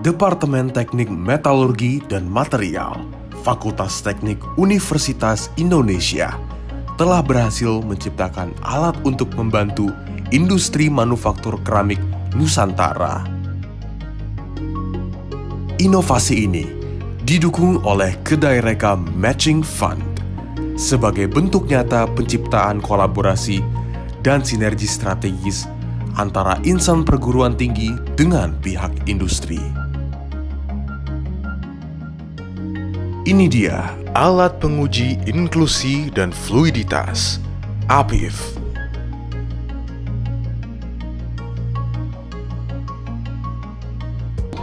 Departemen Teknik Metalurgi dan Material, Fakultas Teknik Universitas Indonesia, telah berhasil menciptakan alat untuk membantu industri manufaktur keramik Nusantara. Inovasi ini didukung oleh Kedai Reka Matching Fund sebagai bentuk nyata penciptaan kolaborasi dan sinergi strategis antara insan perguruan tinggi dengan pihak industri. Ini dia alat penguji inklusi dan fluiditas, APIF.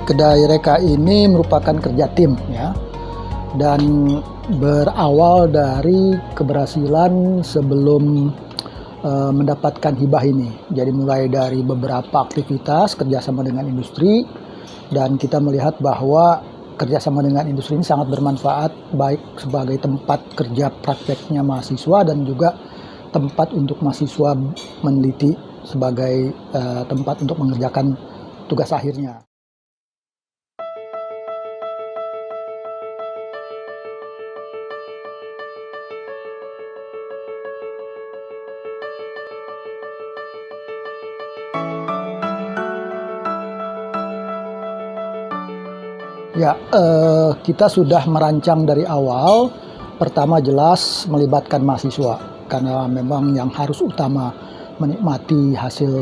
Kedai Reka ini merupakan kerja tim ya, dan berawal dari keberhasilan sebelum mendapatkan hibah ini. Jadi mulai dari beberapa aktivitas kerjasama dengan industri, dan kita melihat bahwa kerjasama dengan industri ini sangat bermanfaat, baik sebagai tempat kerja prakteknya mahasiswa dan juga tempat untuk mahasiswa meneliti sebagai tempat untuk mengerjakan tugas akhirnya. Ya, kita sudah merancang dari awal. Pertama jelas melibatkan mahasiswa, karena memang yang harus utama menikmati hasil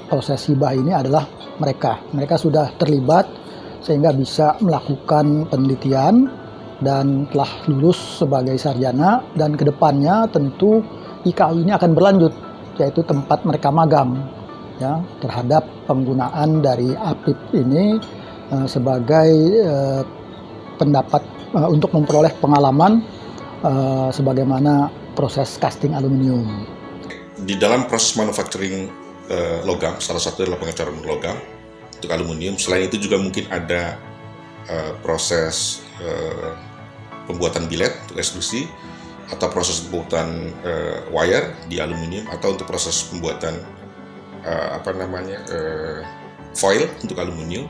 proses hibah ini adalah mereka. Mereka sudah terlibat sehingga bisa melakukan penelitian dan telah lulus sebagai sarjana, dan kedepannya tentu IKU ini akan berlanjut, yaitu tempat mereka magang ya, terhadap penggunaan dari APIF ini sebagai pendapat untuk memperoleh pengalaman sebagaimana proses casting aluminium. Di dalam proses manufacturing logam, salah satu adalah pengecoran logam untuk aluminium. Selain itu juga mungkin ada proses pembuatan bilet untuk ekstrusi, atau proses pembuatan wire di aluminium, atau untuk proses pembuatan foil untuk aluminium.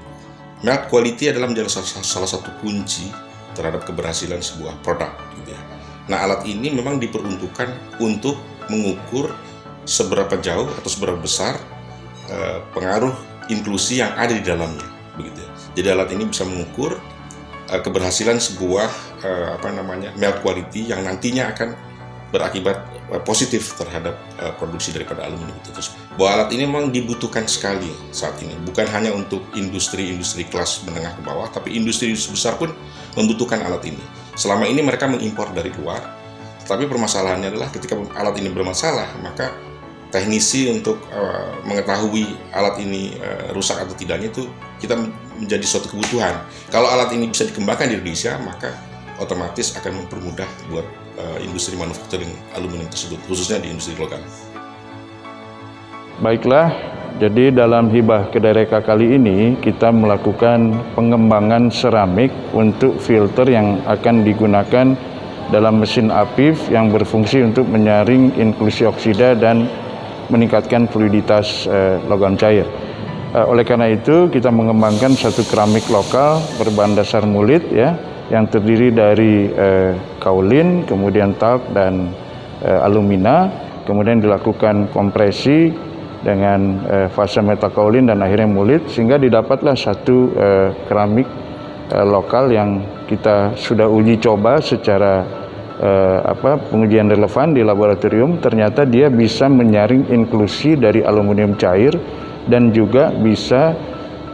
Melt quality adalah menjadi salah satu kunci terhadap keberhasilan sebuah produk, gitu ya. Nah, alat ini memang diperuntukkan untuk mengukur seberapa jauh atau seberapa besar pengaruh inklusi yang ada di dalamnya, begitu ya. Jadi alat ini bisa mengukur keberhasilan sebuah melt quality yang nantinya akan berakibat positif terhadap produksi daripada aluminium itu. Terus bahwa alat ini memang dibutuhkan sekali saat ini, bukan hanya untuk industri-industri kelas menengah ke bawah, tapi industri besar pun membutuhkan alat ini. Selama ini mereka mengimpor dari luar, tapi permasalahannya adalah ketika alat ini bermasalah, maka teknisi untuk mengetahui alat ini rusak atau tidaknya itu kita menjadi suatu kebutuhan. Kalau alat ini bisa dikembangkan di Indonesia, maka otomatis akan mempermudah buat industri manufacturing aluminium tersebut, khususnya di industri logam. Baiklah, jadi dalam hibah Kedai Reka kali ini kita melakukan pengembangan seramik untuk filter yang akan digunakan dalam mesin APIF yang berfungsi untuk menyaring inklusi oksida dan meningkatkan fluiditas logam cair. Oleh karena itu kita mengembangkan satu keramik lokal berbahan dasar mulit ya, yang terdiri dari kaolin, kemudian talc dan alumina, kemudian dilakukan kompresi dengan fase metakaolin dan akhirnya mulit, sehingga didapatlah satu keramik lokal yang kita sudah uji coba secara pengujian relevan di laboratorium. Ternyata dia bisa menyaring inklusi dari aluminium cair dan juga bisa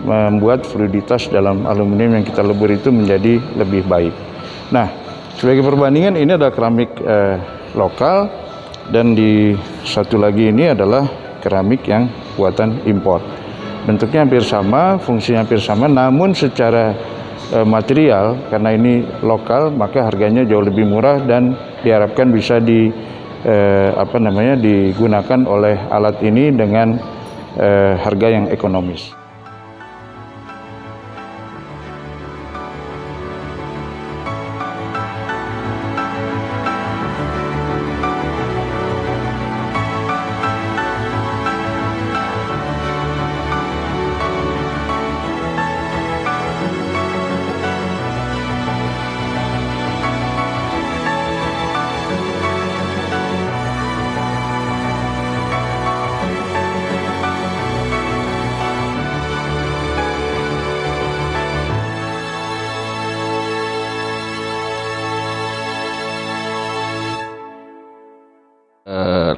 membuat fluiditas dalam aluminium yang kita lebur itu menjadi lebih baik. Nah, sebagai perbandingan ini adalah keramik lokal, dan di satu lagi ini adalah keramik yang buatan impor. Bentuknya hampir sama, fungsinya hampir sama, namun secara material karena ini lokal maka harganya jauh lebih murah dan diharapkan bisa digunakan oleh alat ini dengan harga yang ekonomis.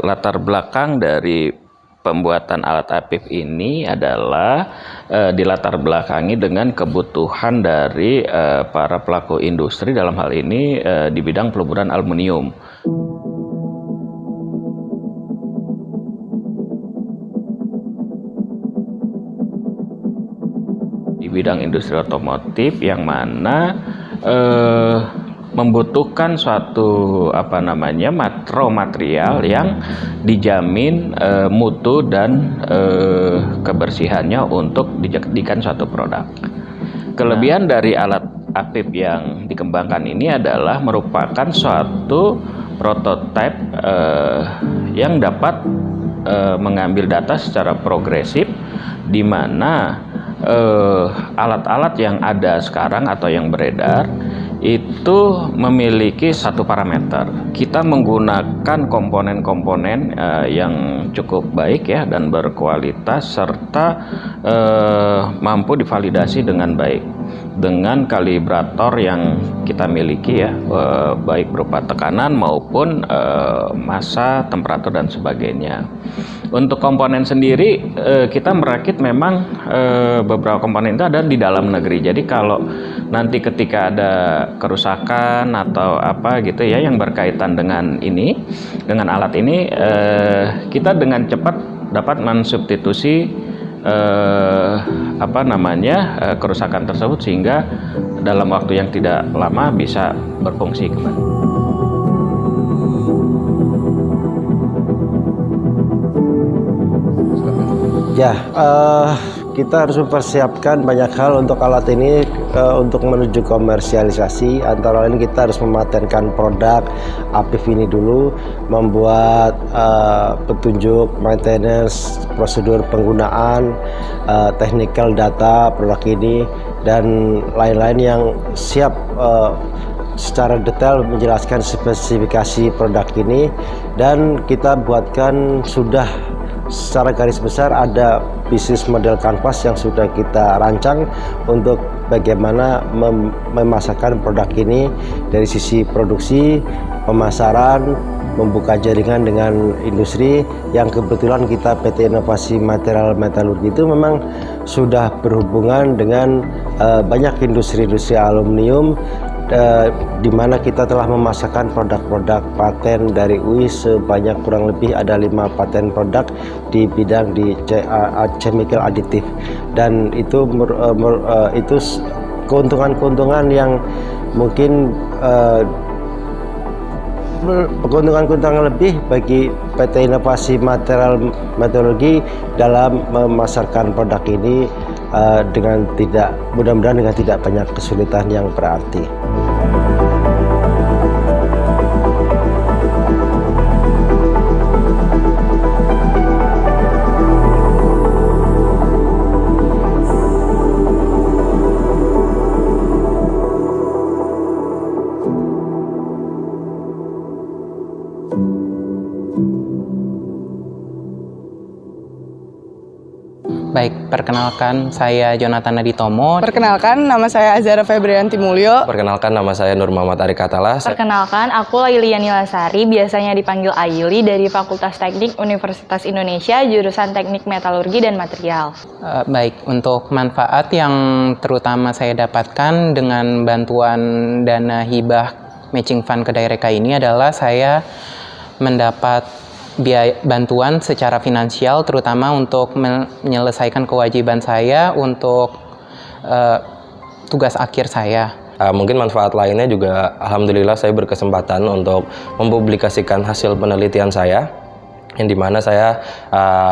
latar belakang dari pembuatan alat APIF ini adalah dilatar belakangi dengan kebutuhan dari para pelaku industri dalam hal ini di bidang peleburan aluminium. Di bidang industri otomotif yang mana membutuhkan suatu raw material yang dijamin mutu dan kebersihannya untuk dijadikan suatu produk. Kelebihan dari alat APIF yang dikembangkan ini adalah merupakan suatu prototipe yang dapat mengambil data secara progresif, di mana alat-alat yang ada sekarang atau yang beredar itu memiliki satu parameter. Kita menggunakan komponen-komponen yang cukup baik ya dan berkualitas serta mampu divalidasi dengan baik dengan kalibrator yang kita miliki ya, baik berupa tekanan maupun massa, temperatur dan sebagainya. Untuk komponen sendiri kita merakit memang beberapa komponen itu ada di dalam negeri. Jadi kalau nanti ketika ada kerusakan atau apa gitu ya yang berkaitan dengan ini, dengan alat ini, kita dengan cepat dapat mensubstitusi kerusakan tersebut sehingga dalam waktu yang tidak lama bisa berfungsi kembali. Ya, kita harus mempersiapkan banyak hal untuk alat ini untuk menuju komersialisasi. Antara lain kita harus mematenkan produk APIF ini dulu, membuat petunjuk maintenance, prosedur penggunaan, technical data produk ini, dan lain-lain yang siap secara detail menjelaskan spesifikasi produk ini. Dan kita buatkan sudah secara garis besar ada bisnis model kanvas yang sudah kita rancang untuk bagaimana memasarkan produk ini dari sisi produksi, pemasaran, membuka jaringan dengan industri yang kebetulan kita PT Inovasi Material Metalurgi itu memang sudah berhubungan dengan banyak industri-industri aluminium, di mana kita telah memasarkan produk-produk paten dari UI sebanyak kurang lebih ada 5 paten produk di bidang chemical additive, dan itu keuntungan-keuntungan yang mungkin keuntungan lebih bagi PT Inovasi Material Metalurgi dalam memasarkan produk ini dengan mudah-mudahan dengan tidak banyak kesulitan yang berarti. Baik, perkenalkan saya Jonathan Aditomo. Perkenalkan, nama saya Azhara Febrianti Mulyo. Perkenalkan, nama saya Nur Muhammad Ari Katala. Perkenalkan, aku Lailiani Lasari, biasanya dipanggil Aili, dari Fakultas Teknik Universitas Indonesia, jurusan Teknik Metalurgi dan Material. Baik, untuk manfaat yang terutama saya dapatkan dengan bantuan dana hibah Matching Fund Kedai Reka ini adalah saya mendapat biaya bantuan secara finansial, terutama untuk menyelesaikan kewajiban saya untuk tugas akhir saya. Mungkin manfaat lainnya juga, alhamdulillah saya berkesempatan untuk mempublikasikan hasil penelitian saya, yang dimana saya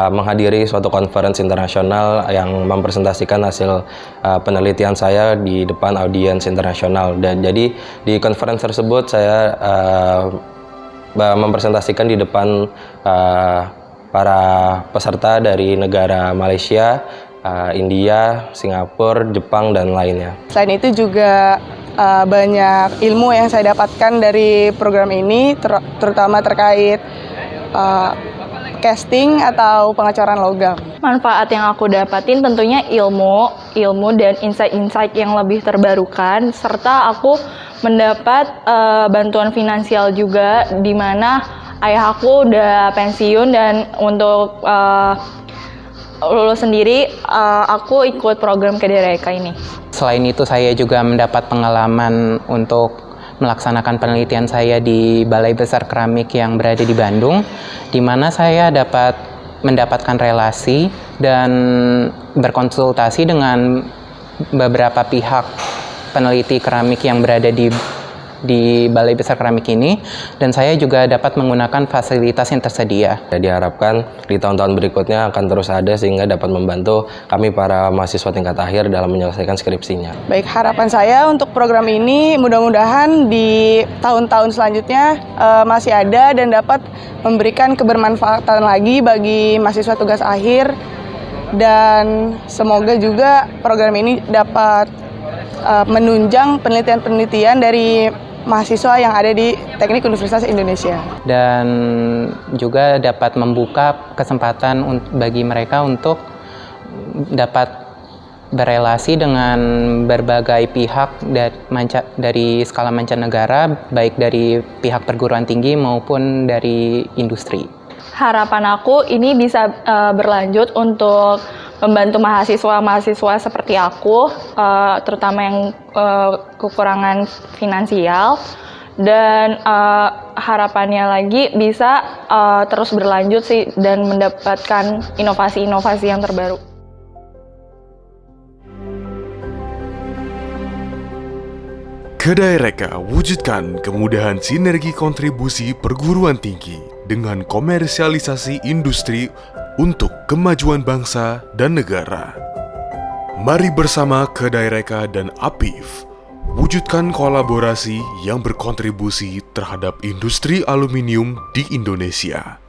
menghadiri suatu conference internasional yang mempresentasikan hasil penelitian saya di depan audiens internasional. Dan jadi di conference tersebut saya mempresentasikan di depan para peserta dari negara Malaysia, India, Singapura, Jepang, dan lainnya. Selain itu juga banyak ilmu yang saya dapatkan dari program ini, terutama terkait casting atau pengecoran logam. Manfaat yang aku dapatin tentunya ilmu dan insight-insight yang lebih terbarukan, serta aku mendapat bantuan finansial juga, di mana ayah aku udah pensiun dan untuk lulus sendiri aku ikut program Kedaireka ini. Selain itu saya juga mendapat pengalaman untuk melaksanakan penelitian saya di Balai Besar Keramik yang berada di Bandung, di mana saya dapat mendapatkan relasi dan berkonsultasi dengan beberapa pihak peneliti keramik yang berada di Balai Besar Keramik ini, dan saya juga dapat menggunakan fasilitas yang tersedia. Diharapkan di tahun-tahun berikutnya akan terus ada sehingga dapat membantu kami para mahasiswa tingkat akhir dalam menyelesaikan skripsinya. Baik, harapan saya untuk program ini mudah-mudahan di tahun-tahun selanjutnya masih ada dan dapat memberikan kebermanfaatan lagi bagi mahasiswa tugas akhir, dan semoga juga program ini dapat menunjang penelitian-penelitian dari mahasiswa yang ada di Teknik Universitas Indonesia. Dan juga dapat membuka kesempatan bagi mereka untuk dapat berelasi dengan berbagai pihak dari skala mancanegara, baik dari pihak perguruan tinggi maupun dari industri. Harapan aku ini bisa berlanjut untuk membantu mahasiswa-mahasiswa seperti aku, terutama yang kekurangan finansial, dan harapannya lagi bisa terus berlanjut sih dan mendapatkan inovasi-inovasi yang terbaru. Kedaireka wujudkan kemudahan sinergi kontribusi perguruan tinggi dengan komersialisasi industri untuk kemajuan bangsa dan negara. Mari bersama Kedaireka dan APIF wujudkan kolaborasi yang berkontribusi terhadap industri aluminium di Indonesia.